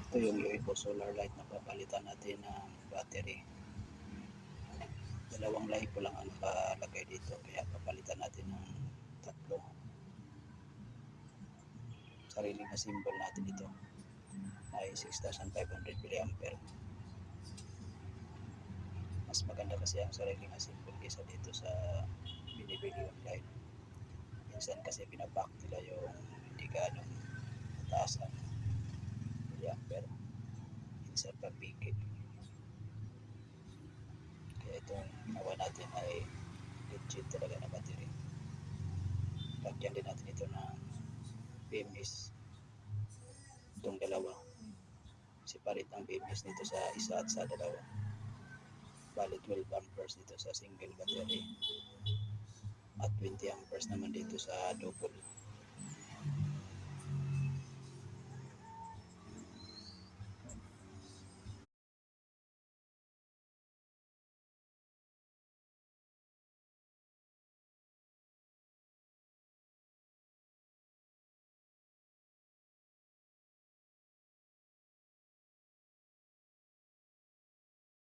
Ito yung UEFO solar light na papalitan natin ng battery. Dalawang LiPo lang ang nakalagay dito, kaya papalitan natin ng tatlo. Sarili na symbol natin ito ay 6,500 mAh. Mas maganda kasi ang sarili na symbol kaysa dito sa binibili online. Minsan kasi pinapack nila yung hindi ganong mataas ang milliampere, minsan pabigit. Kaya itong ginawa natin ay legit talaga na battery. Lagyan din natin ito ng BMS. Itong dalawa, separate ang BMS nito sa isa at sa dalawa. Bali 12 amperes dito sa single battery at 20 amperes naman dito sa double.